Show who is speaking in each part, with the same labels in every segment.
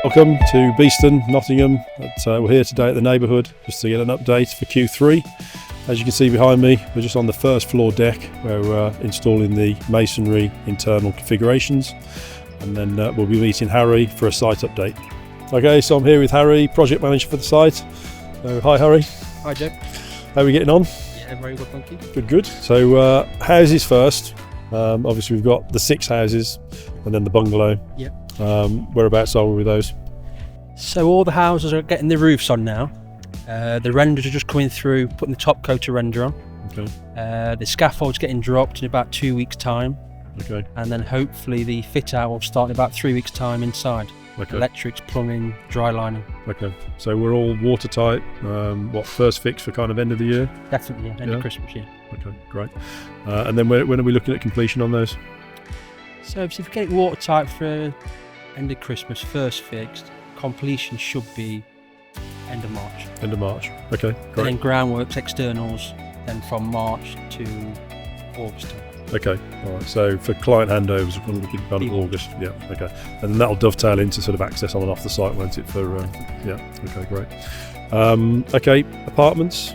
Speaker 1: Welcome to Beeston, Nottingham. We're here today at the Neighbourhood just to get an update for Q3. As you can see behind me, we're just on the first floor deck where we're installing the masonry internal configurations, and then we'll be meeting Harry for a site update. Okay, so I'm here with Harry, project manager for the site. So, hi Harry.
Speaker 2: Hi Joe.
Speaker 1: How are we getting on?
Speaker 2: Yeah, very good, thank you.
Speaker 1: Good. So houses first. Obviously we've got the 6 houses and then the bungalow.
Speaker 2: Yep.
Speaker 1: Whereabouts are we with those?
Speaker 2: So all the houses are getting the roofs on now. The renders are just coming through, putting the top coat of render on.
Speaker 1: Okay.
Speaker 2: The scaffold's getting dropped in about 2 weeks' time.
Speaker 1: Okay.
Speaker 2: And then hopefully the fit out will start in about 3 weeks' time inside.
Speaker 1: Okay.
Speaker 2: Electrics, plumbing, dry lining.
Speaker 1: Okay. So we're all watertight. First fix for kind of end of the year?
Speaker 2: Definitely, yeah, end of Christmas, yeah.
Speaker 1: Okay, great. And then when are we looking at completion on those?
Speaker 2: So if we get it watertight for end of Christmas, first fixed, completion should be end of March.
Speaker 1: End of March. Okay, great.
Speaker 2: And then groundworks, externals, then from March to August time.
Speaker 1: Okay, all right. So for client handovers, we're looking kind of August. Yeah, okay. And then that'll dovetail into sort of access on and off the site, won't it? Okay, great. Okay, apartments.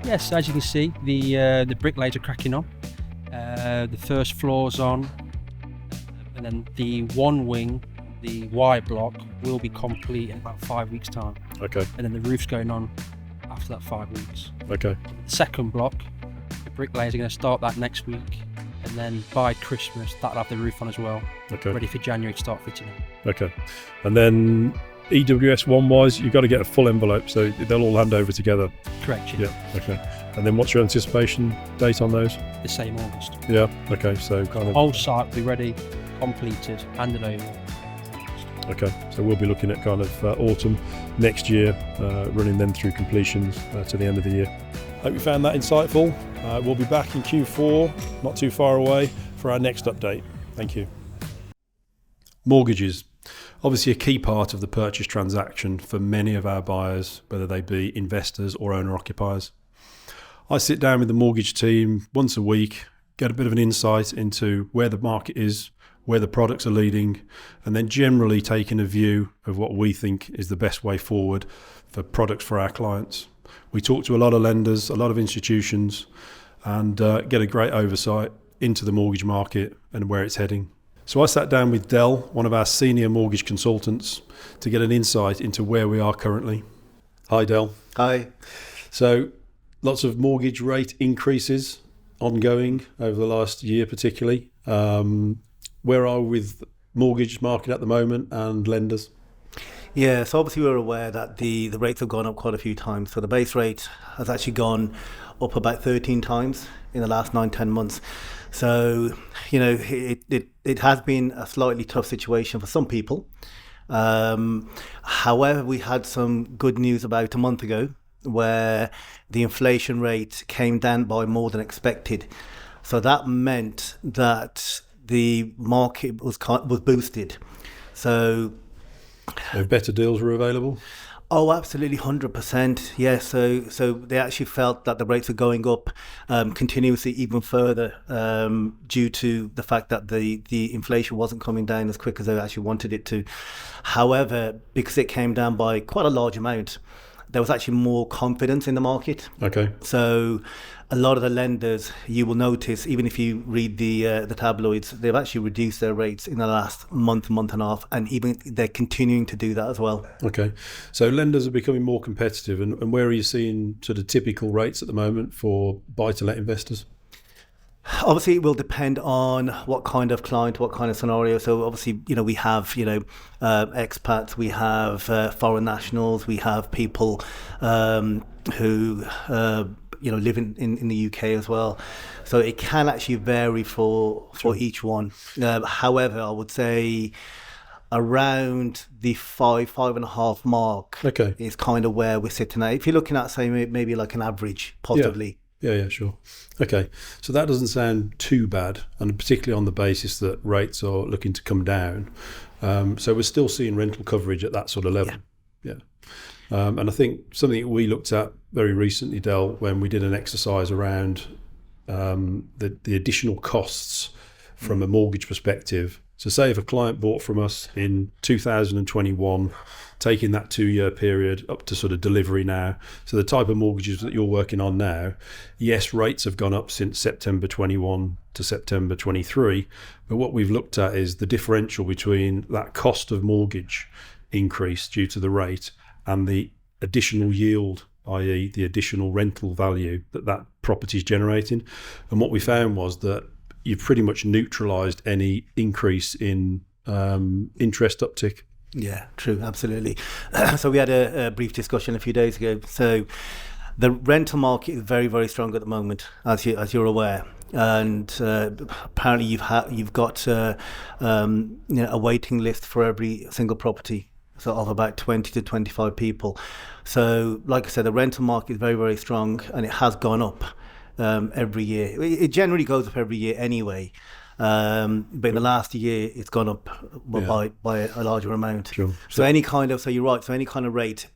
Speaker 2: Yes, as you can see, the bricklayers are cracking on. The first floor's on, and then the one wing, the Y block, will be complete in about 5 weeks' time.
Speaker 1: Okay.
Speaker 2: And then the roof's going on after that 5 weeks.
Speaker 1: Okay.
Speaker 2: The second block, the bricklayers are going to start that next week, and then by Christmas that'll have the roof on as well. Okay. Ready for January to start fitting it.
Speaker 1: Okay. And then EWS one wise, you've got to get a full envelope, so they'll all hand over together.
Speaker 2: Correct. Yeah.
Speaker 1: Okay. And then what's your anticipation date on those?
Speaker 2: The same August.
Speaker 1: Yeah. Okay. So kind of
Speaker 2: whole site will be ready, completed, handed over.
Speaker 1: Okay, so we'll be looking at kind of autumn next year, running them through completions to the end of the year. Hope you found that insightful. We'll be back in Q4, not too far away, for our next update. Thank you. Mortgages. Obviously a key part of the purchase transaction for many of our buyers, whether they be investors or owner-occupiers. I sit down with the mortgage team once a week, get a bit of an insight into where the market is, where the products are leading, and then generally taking a view of what we think is the best way forward for products for our clients. We talk to a lot of lenders, a lot of institutions, and get a great oversight into the mortgage market and where it's heading. So I sat down with Del, one of our senior mortgage consultants, to get an insight into where we are currently. Hi Del.
Speaker 3: Hi.
Speaker 1: So lots of mortgage rate increases ongoing over the last year particularly. Where are we with mortgage market at the moment and lenders?
Speaker 3: Yeah, so obviously we're aware that the rates have gone up quite a few times. So the base rate has actually gone up about 13 times in the last 9-10 months. So, it has been a slightly tough situation for some people. However, we had some good news about a month ago where the inflation rate came down by more than expected. So that meant that the market was boosted. So
Speaker 1: better deals were available?
Speaker 3: Oh, absolutely, 100%. Yeah, so they actually felt that the rates were going up continuously even further due to the fact that the inflation wasn't coming down as quick as they actually wanted it to. However, because it came down by quite a large amount, there was actually more confidence in the market. Okay. So a lot of the lenders, you will notice, even if you read the tabloids, they've actually reduced their rates in the last month and a half, and even they're continuing to do that as well. Okay.
Speaker 1: So lenders are becoming more competitive, and where are you seeing sort of typical rates at the moment for buy-to-let investors?
Speaker 3: Obviously, it will depend on what kind of client, what kind of scenario. So obviously, we have, expats, we have foreign nationals, we have people who, live in the UK as well. So it can actually vary for each one. However, I would say around the 5.5 mark is kind of where we're sitting now. If you're looking at, say, maybe like an average, possibly.
Speaker 1: Yeah, sure. Okay, so that doesn't sound too bad, and particularly on the basis that rates are looking to come down. So we're still seeing rental coverage at that sort of level. Yeah. And I think something that we looked at very recently, Del, when we did an exercise around the additional costs from a mortgage perspective. So say if a client bought from us in 2021, taking that 2-year period up to sort of delivery now, so the type of mortgages that you're working on now, yes, rates have gone up since September 21 to September 23, but what we've looked at is the differential between that cost of mortgage increase due to the rate and the additional yield, i.e. the additional rental value that property is generating. And what we found was that you've pretty much neutralised any increase in interest uptick.
Speaker 3: Yeah, true, absolutely. So we had a brief discussion a few days ago. So the rental market is very, very strong at the moment, as you're aware. And apparently you've got a waiting list for every single property, so of about 20 to 25 people. So like I said, the rental market is very, very strong, and it has gone up every year. It generally goes up every year anyway. But in the last year, it's gone up by a larger amount.
Speaker 1: Sure.
Speaker 3: So any kind of, so you're right, so any kind of rate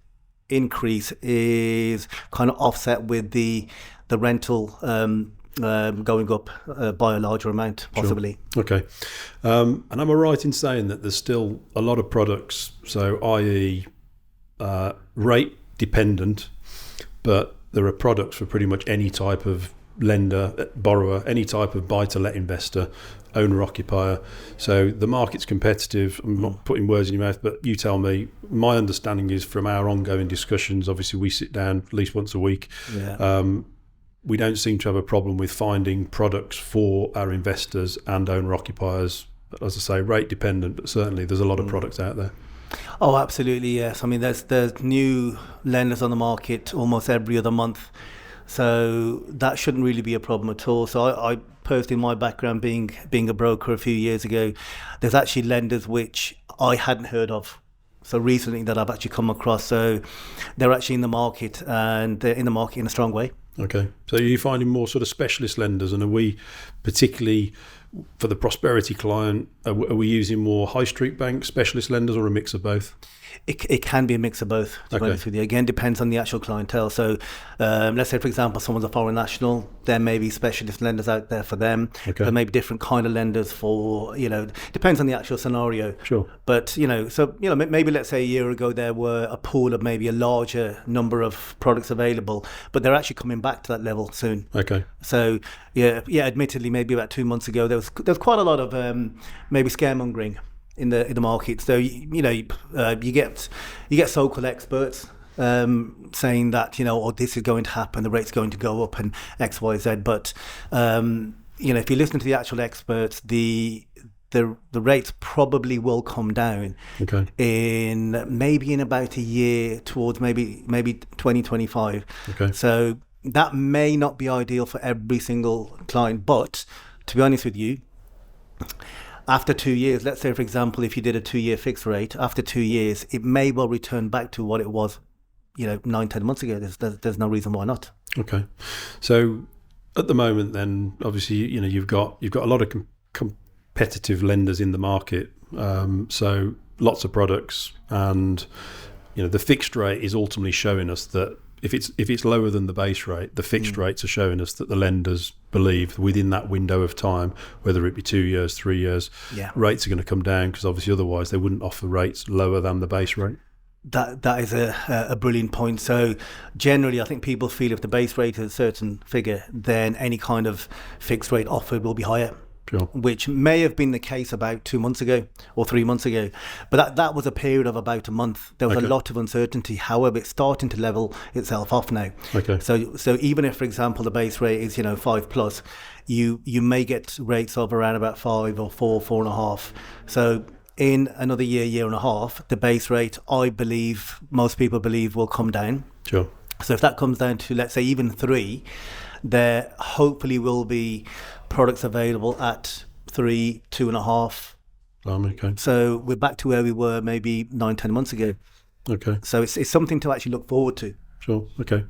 Speaker 3: increase is kind of offset with the rental going up by a larger amount, possibly.
Speaker 1: Sure. Okay. And am I right in saying that there's still a lot of products, so i.e. Rate dependent, but there are products for pretty much any type of lender, borrower, any type of buy-to-let investor, owner-occupier. So the market's competitive. I'm not putting words in your mouth, but you tell me. My understanding is from our ongoing discussions, obviously we sit down at least once a week. Yeah. We don't seem to have a problem with finding products for our investors and owner-occupiers. As I say, rate dependent, but certainly there's a lot of products out there.
Speaker 3: Oh, absolutely, yes. I mean, there's new lenders on the market almost every other month. So that shouldn't really be a problem at all. So I personally, my background being a broker a few years ago, there's actually lenders which I hadn't heard of. So recently that I've actually come across. So they're actually in the market, and they're in the market in a strong way.
Speaker 1: Okay. So you're finding more sort of specialist lenders, and are we particularly for the prosperity client, are we using more high street banks, specialist lenders, or a mix of both?
Speaker 3: It can be a mix of both, to be honest with you. Again, depends on the actual clientele. So let's say, for example, someone's a foreign national, there may be specialist lenders out there for them. Okay. There may be different kind of lenders for, depends on the actual scenario.
Speaker 1: Sure.
Speaker 3: But, maybe let's say a year ago there were a pool of maybe a larger number of products available, but they're actually coming back to that level soon.
Speaker 1: Okay.
Speaker 3: So, admittedly, maybe about 2 months ago, there was quite a lot of maybe scaremongering in the market. So you get so-called experts saying that this is going to happen, the rate's going to go up, and X, Y, Z. But if you listen to the actual experts, the rates probably will come down.
Speaker 1: Okay.
Speaker 3: in about a year, towards maybe 2025.
Speaker 1: Okay.
Speaker 3: So that may not be ideal for every single client, but to be honest with you, after 2 years, let's say, for example, if you did a 2-year fixed rate, after 2 years, it may well return back to what it was, 9-10 months ago. There's no reason why not.
Speaker 1: Okay. So at the moment, then, obviously, you've got a lot of competitive lenders in the market. So lots of products, and the fixed rate is ultimately showing us that if it's lower than the base rate, the fixed rates are showing us that the lenders believe within that window of time, whether it be 2 years, 3 years, rates are going to come down, because obviously otherwise they wouldn't offer rates lower than the base rate.
Speaker 3: That is a brilliant point. So generally, I think people feel if the base rate is a certain figure, then any kind of fixed rate offered will be higher.
Speaker 1: Sure.
Speaker 3: Which may have been the case about 2 months ago or 3 months ago, but that was a period of about a month. There was a lot of uncertainty. However, it's starting to level itself off now.
Speaker 1: Okay.
Speaker 3: So even if, for example, the base rate is 5+, you may get rates of around about 5 or 4.5. So in another year and a half, the base rate, I believe, most people believe, will come down.
Speaker 1: Sure.
Speaker 3: So if that comes down to, let's say, even 3, there hopefully will be products available at 3, 2.5.
Speaker 1: Okay.
Speaker 3: So we're back to where we were maybe 9-10 months ago.
Speaker 1: Okay.
Speaker 3: So it's something to actually look forward to.
Speaker 1: Sure. Okay.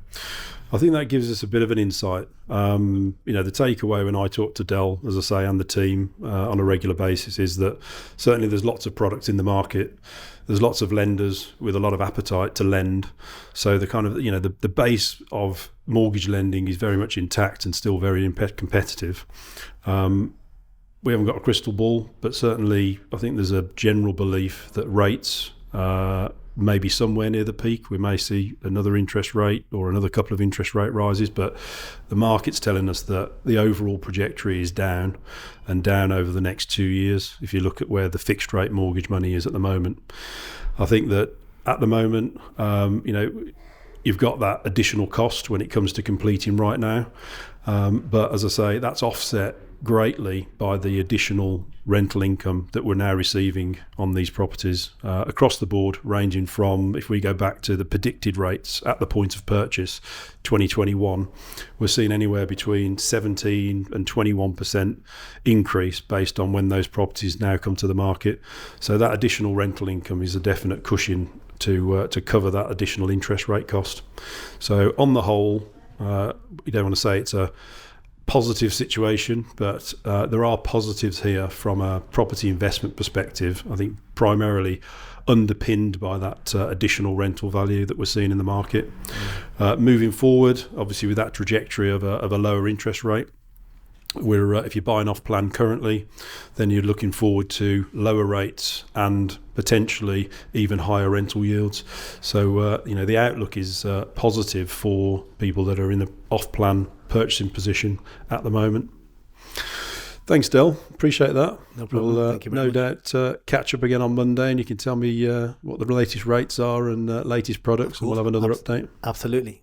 Speaker 1: I think that gives us a bit of an insight. The takeaway when I talk to Del, as I say, and the team on a regular basis, is that certainly there's lots of products in the market. There's lots of lenders with a lot of appetite to lend. So the kind of, the base of mortgage lending is very much intact and still very competitive. we haven't got a crystal ball, but certainly I think there's a general belief that rates may be somewhere near the peak. We may see another interest rate or another couple of interest rate rises, but the market's telling us that the overall trajectory is down, and down over the next 2 years. If you look at where the fixed rate mortgage money is at the moment, I think that at the moment, you've got that additional cost when it comes to completing right now. But as I say, that's offset greatly by the additional rental income that we're now receiving on these properties across the board, ranging from, if we go back to the predicted rates at the point of purchase 2021, we're seeing anywhere between 17 and 21% increase based on when those properties now come to the market. So that additional rental income is a definite cushion to cover that additional interest rate cost. So on the whole, we don't want to say it's a positive situation, but there are positives here from a property investment perspective. I think primarily underpinned by that additional rental value that we're seeing in the market. Moving forward, obviously with that trajectory of a lower interest rate, if you're buying off plan currently, then you're looking forward to lower rates and potentially even higher rental yields. So the outlook is positive for people that are in the off plan purchasing position at the moment. Thanks, Del. Appreciate that.
Speaker 3: No problem.
Speaker 1: We'll
Speaker 3: Thank you very
Speaker 1: no
Speaker 3: much.
Speaker 1: doubt catch up again on Monday, and you can tell me what the latest rates are and latest products, and we'll have another update.
Speaker 3: Absolutely.